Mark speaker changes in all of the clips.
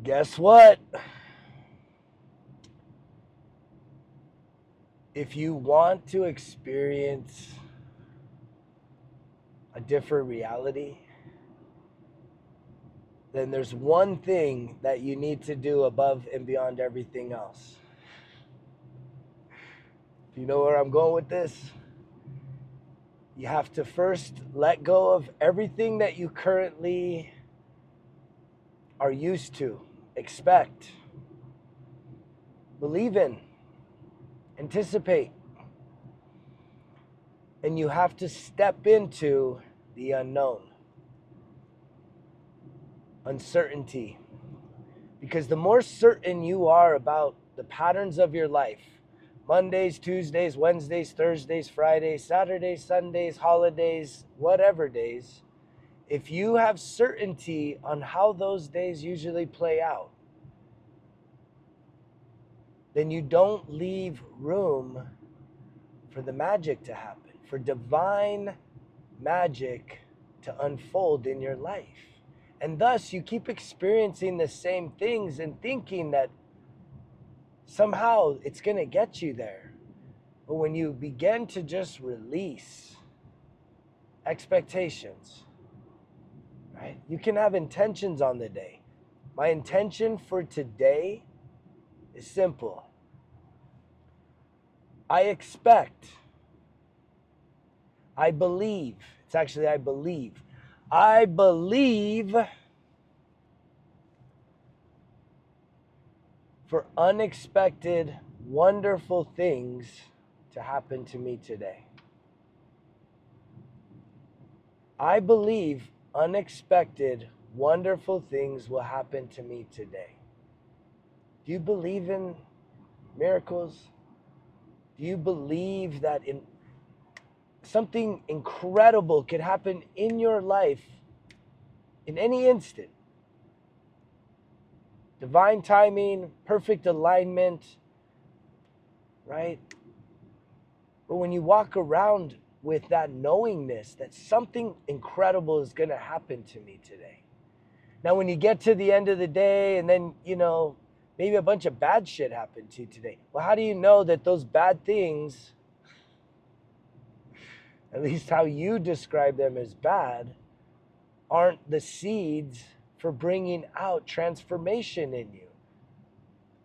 Speaker 1: Guess what? If you want to experience a different reality, then there's one thing that you need to do above and beyond everything else. Do you know where I'm going with this? You have to first let go of everything that you currently are used to, expect, believe in, anticipate. And you have to step into the unknown, uncertainty. Because the more certain you are about the patterns of your life, Mondays, Tuesdays, Wednesdays, Thursdays, Fridays, Saturdays, Sundays, holidays, whatever days, if you have certainty on how those days usually play out, then you don't leave room for the magic to happen, for divine magic to unfold in your life. And thus you keep experiencing the same things and thinking that somehow it's going to get you there. But when you begin to just release expectations, right? You can have intentions on the day. My intention for today is simple. I expect. I believe. It's actually I believe. I believe for unexpected, wonderful things to happen to me today. I believe unexpected, wonderful things will happen to me today. Do you believe in miracles? Do you believe that something incredible could happen in your life in any instant? Divine timing, perfect alignment, right? But when you walk around with that knowingness that something incredible is going to happen to me today. Now, when you get to the end of the day and then, maybe a bunch of bad shit happened to you today. Well, how do you know that those bad things, at least how you describe them as bad, aren't the seeds for bringing out transformation in you?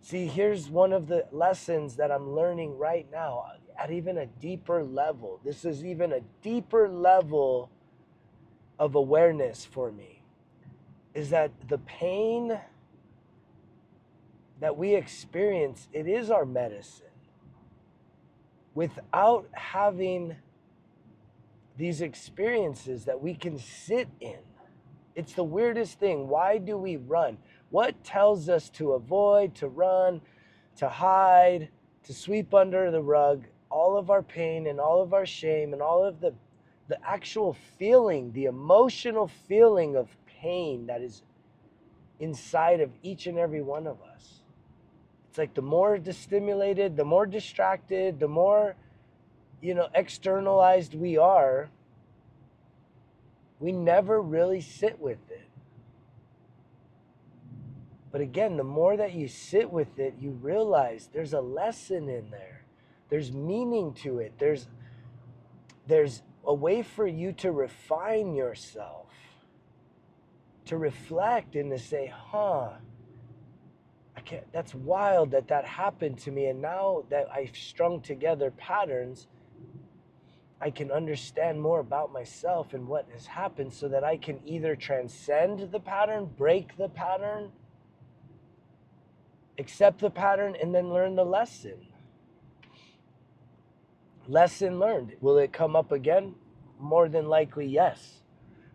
Speaker 1: See, here's one of the lessons that I'm learning right now at even a deeper level. This is even a deeper level of awareness for me, is that the pain that we experience, it is our medicine. Without having these experiences that we can sit in, it's the weirdest thing. Why do we run? What tells us to avoid, to run, to hide, to sweep under the rug all of our pain and all of our shame and all of the actual feeling, the emotional feeling of pain that is inside of each and every one of us? It's like the more stimulated, the more distracted, the more, externalized we are, we never really sit with it. But again, the more that you sit with it, you realize there's a lesson in there. There's meaning to it. There's a way for you to refine yourself, to reflect and to say, that's wild that happened to me. And now that I've strung together patterns, I can understand more about myself and what has happened so that I can either transcend the pattern, break the pattern, accept the pattern, and then learn the lesson. Lesson learned. Will it come up again? More than likely, yes.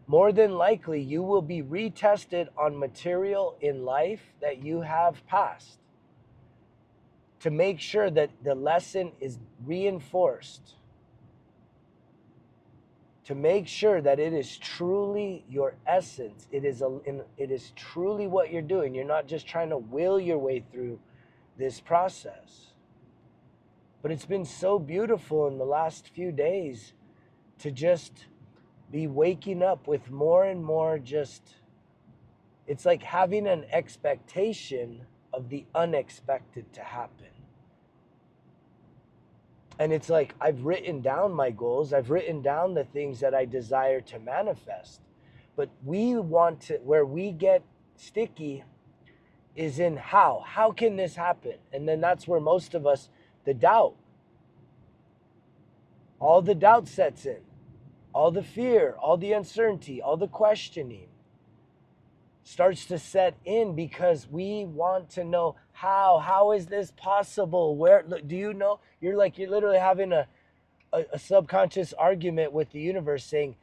Speaker 1: More than likely, you will be retested on material in life that you have passed to make sure that the lesson is reinforced, to make sure that it is truly your essence. It is truly what you're doing. You're not just trying to will your way through this process. But it's been so beautiful in the last few days to just be waking up with more and more just It's like having an expectation of the unexpected to happen. And it's like, I've written down my goals. I've written down the things that I desire to manifest. But we want to, where we get sticky is in how. How can this happen? And then that's where most of us, the doubt, all the doubt sets in, all the fear, all the uncertainty, all the questioning starts to set in because we want to know how is this possible? Where do you know? You're literally having a subconscious argument with the universe saying,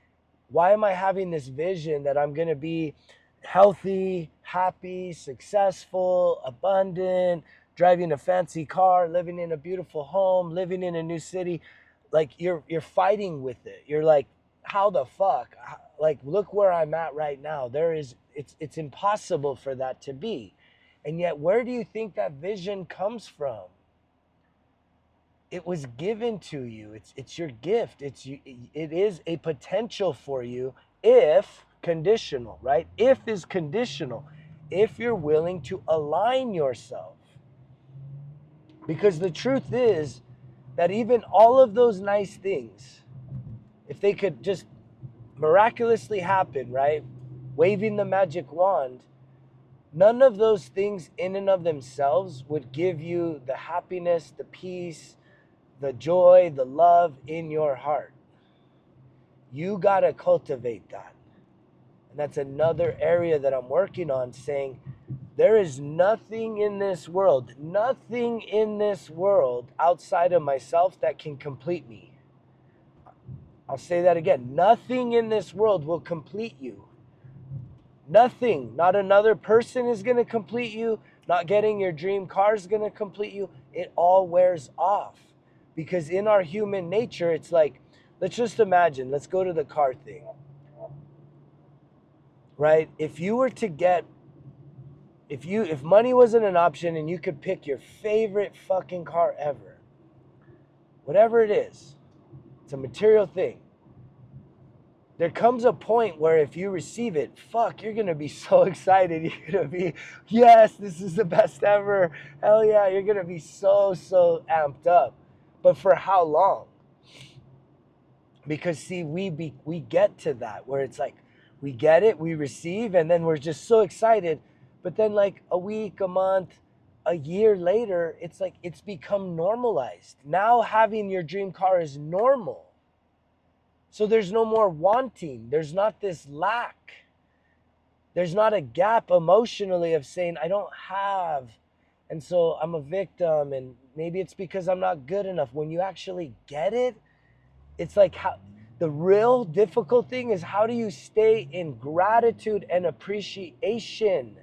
Speaker 1: why am I having this vision that I'm going to be healthy, happy, successful, abundant, driving a fancy car, living in a beautiful home, living in a new city? Like you're fighting with it. You're like, how the fuck? Like, look where I'm at right now. It's impossible for that to be. And yet, where do you think that vision comes from? It was given to you. It's your gift. It is a potential for you if conditional, right? If is conditional. If you're willing to align yourself. Because the truth is that even all of those nice things, if they could just miraculously happen, right? Waving the magic wand, none of those things in and of themselves would give you the happiness, the peace, the joy, the love in your heart. You got to cultivate that. And that's another area that I'm working on, saying there is nothing in this world outside of myself that can complete me. I'll say that again. Nothing in this world will complete you. Nothing. Not another person is going to complete you. Not getting your dream car is going to complete you. It all wears off. Because in our human nature, it's like, let's just imagine, let's go to the car thing. Right? If you were to get, if money wasn't an option and you could pick your favorite fucking car ever, whatever it is, it's a material thing. There comes a point where if you receive it, fuck, you're going to be so excited. You're going to be, yes, this is the best ever. Hell yeah, you're going to be so amped up. But for how long? Because see, we get to that where it's like, we get it, we receive, and then we're just so excited. But then like a week, a month, a year later, it's like it's become normalized. Now having your dream car is normal. So there's no more wanting. There's not this lack. There's not a gap emotionally of saying, I don't have. And so I'm a victim, and maybe it's because I'm not good enough. When you actually get it, it's like the real difficult thing is how do you stay in gratitude and appreciation,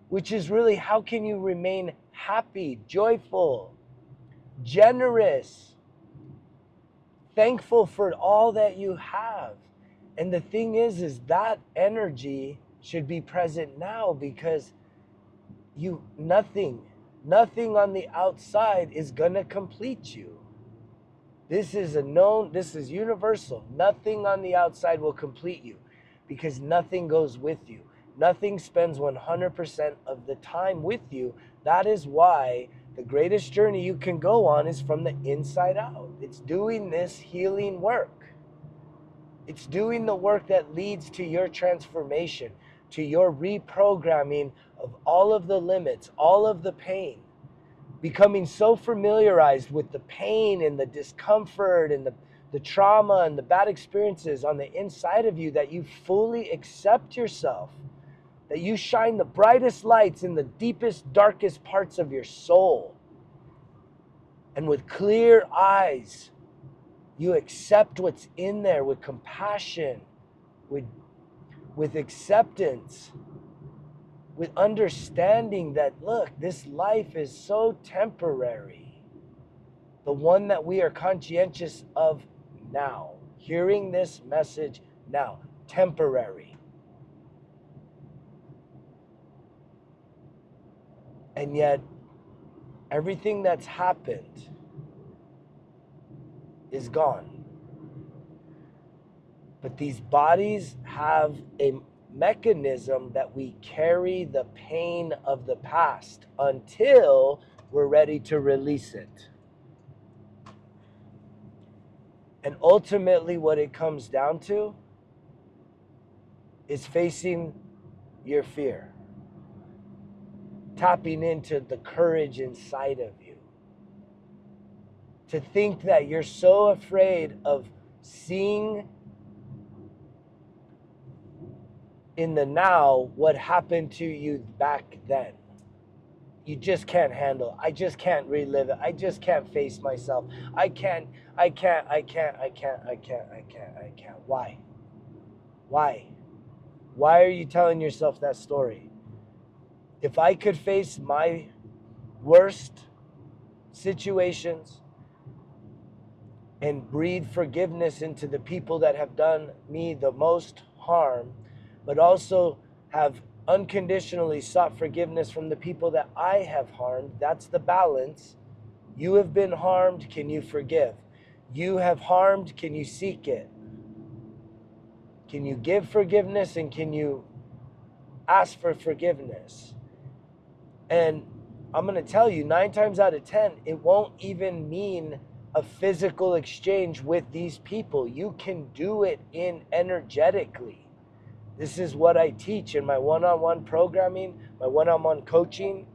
Speaker 1: which is really how can you remain happy, joyful, generous, thankful for all that you have. And the thing is that energy should be present now because nothing on the outside is gonna complete you. This is universal. Nothing on the outside will complete you because nothing goes with you. Nothing spends 100% of the time with you. That is why the greatest journey you can go on is from the inside out. It's doing this healing work. It's doing the work that leads to your transformation, to your reprogramming of all of the limits, all of the pain. Becoming so familiarized with the pain and the discomfort and the trauma and the bad experiences on the inside of you that you fully accept yourself, that you shine the brightest lights in the deepest, darkest parts of your soul. And with clear eyes, you accept what's in there with compassion, with acceptance, with understanding that, look, this life is so temporary. The one that we are conscientious of now, hearing this message now, temporary. And yet, everything that's happened is gone. But these bodies have a mechanism that we carry the pain of the past until we're ready to release it. And ultimately what it comes down to is facing your fear. Tapping into the courage inside of you. To think that you're so afraid of seeing in the now what happened to you back then. You just can't handle. I just can't relive it. I just can't face myself. I can't. Why? Why are you telling yourself that story? If I could face my worst situations and breathe forgiveness into the people that have done me the most harm, but also have unconditionally sought forgiveness from the people that I have harmed, that's the balance. You have been harmed, can you forgive? You have harmed, can you seek it? Can you give forgiveness and can you ask for forgiveness? And I'm going to tell you, 9 times out of 10, it won't even mean a physical exchange with these people. You can do it energetically. This is what I teach in my one-on-one programming, my one-on-one coaching.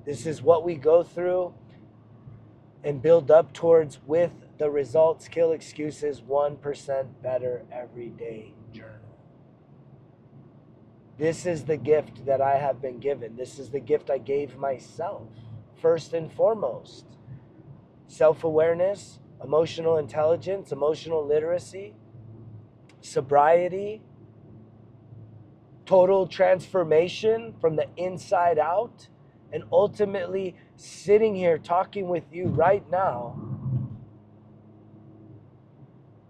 Speaker 1: This is what we go through and build up towards with the results. Kill Excuses 1% Better Every Day Journal. This is the gift that I have been given. This is the gift I gave myself, first and foremost. Self-awareness, emotional intelligence, emotional literacy, sobriety, total transformation from the inside out, and ultimately sitting here talking with you right now,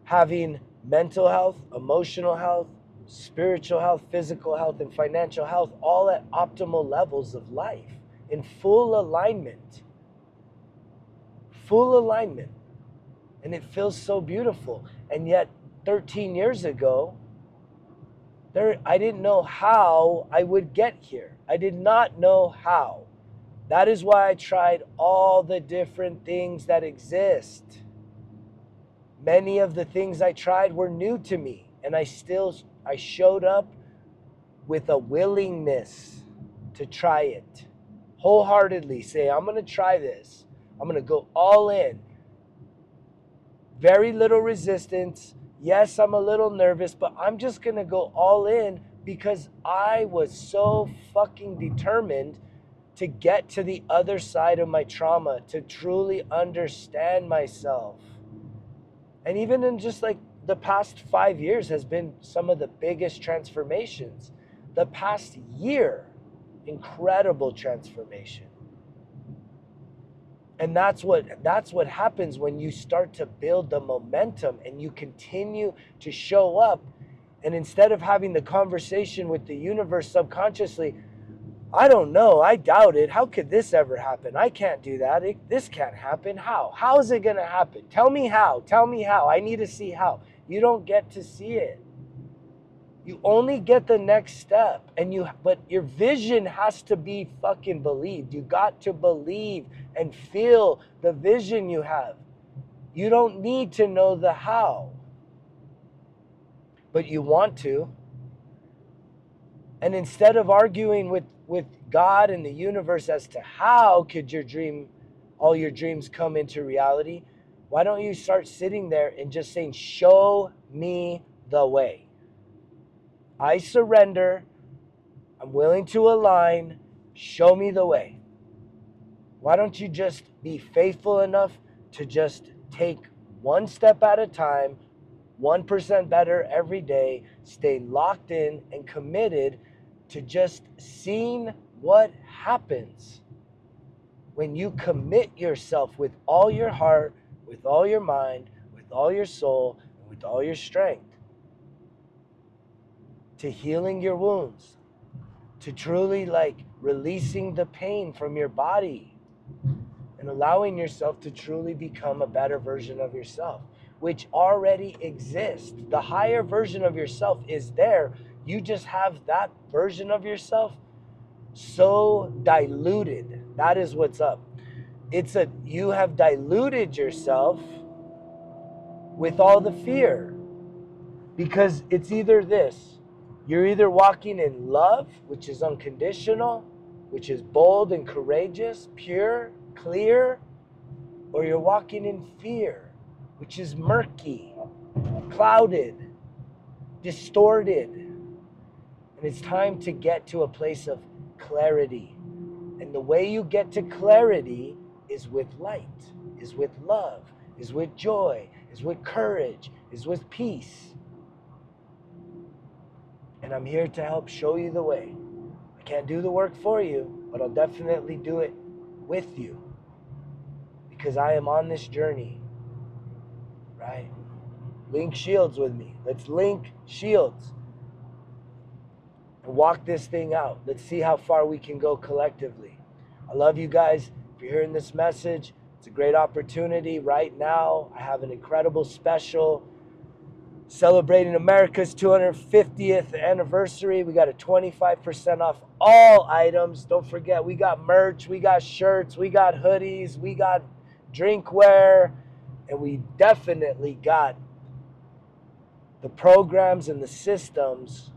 Speaker 1: having mental health, emotional health, spiritual health, physical health, and financial health, all at optimal levels of life, in full alignment. Full alignment. And it feels so beautiful. And yet, 13 years ago, I didn't know how I would get here. I did not know how. That is why I tried all the different things that exist. Many of the things I tried were new to me, and I showed up with a willingness to try it. Wholeheartedly say, I'm going to try this. I'm going to go all in. Very little resistance. Yes, I'm a little nervous, but I'm just going to go all in because I was so fucking determined to get to the other side of my trauma, to truly understand myself. And even in just like the past 5 years has been some of the biggest transformations. The past year, incredible transformation. And that's what happens when you start to build the momentum and you continue to show up. And instead of having the conversation with the universe subconsciously, I don't know, I doubt it. How could this ever happen? I can't do that. This can't happen. How? How is it going to happen? Tell me how. Tell me how. I need to see how. You don't get to see it. You only get the next step, but your vision has to be fucking believed. You got to believe and feel the vision you have. You don't need to know the how, but you want to. And instead of arguing with God and the universe as to how could all your dreams come into reality, why don't you start sitting there and just saying, show me the way. I surrender. I'm willing to align. Show me the way. Why don't you just be faithful enough to just take one step at a time, 1% better every day, stay locked in and committed to just seeing what happens when you commit yourself with all your heart, with all your mind, with all your soul, and with all your strength to healing your wounds, to truly releasing the pain from your body and allowing yourself to truly become a better version of yourself, which already exists. The higher version of yourself is there. You just have that version of yourself so diluted. That is what's up. You have diluted yourself with all the fear, because it's either this. You're either walking in love, which is unconditional, which is bold and courageous, pure, clear, or you're walking in fear, which is murky, clouded, distorted. And it's time to get to a place of clarity. And the way you get to clarity is with light, is with love, is with joy, is with courage, is with peace. And I'm here to help show you the way. I can't do the work for you, but I'll definitely do it with you, because I am on this journey, right? Link shields with me. Let's link shields and walk this thing out. Let's see how far we can go collectively. I love you guys. If you're hearing this message, it's a great opportunity right now. I have an incredible special celebrating America's 250th anniversary. We got a 25% off all items. Don't forget, we got merch, we got shirts, we got hoodies, we got drinkware, and we definitely got the programs and the systems,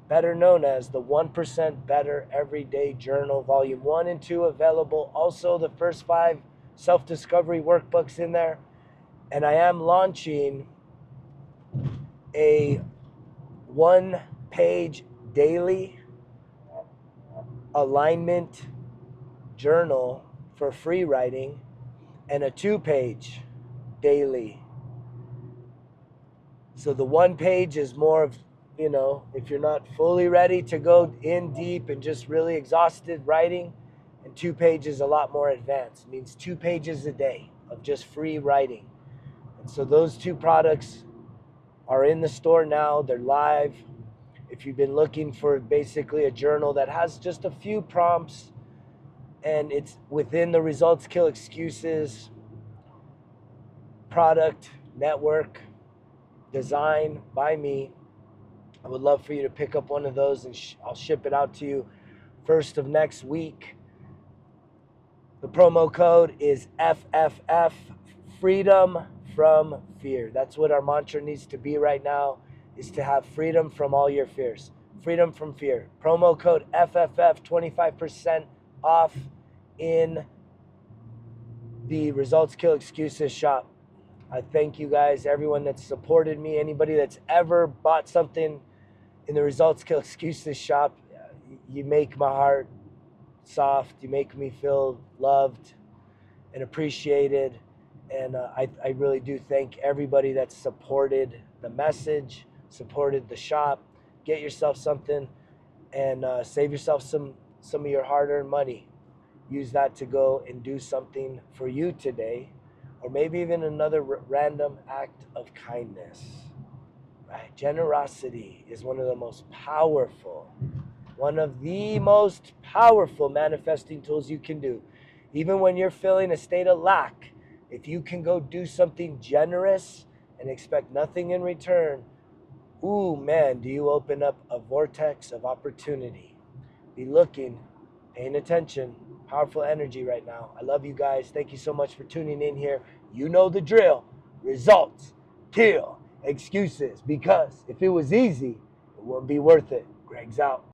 Speaker 1: better known as the 1% Better Everyday Journal, Volume 1 and 2 available. Also, the first 5 self-discovery workbooks in there. And I am launching a 1-page daily alignment journal for free writing, and a 2-page daily. So the 1 page is more of, if you're not fully ready to go in deep and just really exhausted writing, and 2 pages a lot more advanced. It means 2 pages a day of just free writing. And so those 2 products are in the store now. They're live. If you've been looking for basically a journal that has just a few prompts, and it's within the Results Kill Excuses product network, designed by me, I would love for you to pick up one of those, and I'll ship it out to you first of next week. The promo code is FFF, freedom from fear. That's what our mantra needs to be right now, is to have freedom from all your fears. Freedom from fear. Promo code FFF, 25% off in the Results Kill Excuses shop. I thank you guys, everyone that's supported me, anybody that's ever bought something in the Results Kill Excuses shop. You make my heart soft. You make me feel loved and appreciated. And I really do thank everybody that's supported the message, supported the shop. Get yourself something, and save yourself some of your hard-earned money. Use that to go and do something for you today, or maybe even another random act of kindness. Right? Generosity is one of the most powerful manifesting tools you can do. Even when you're feeling a state of lack, if you can go do something generous and expect nothing in return, ooh, man, do you open up a vortex of opportunity. Be looking, paying attention. Powerful energy right now. I love you guys. Thank you so much for tuning in here. You know the drill. Results kill excuses, because if it was easy, it wouldn't be worth it. Greg's out.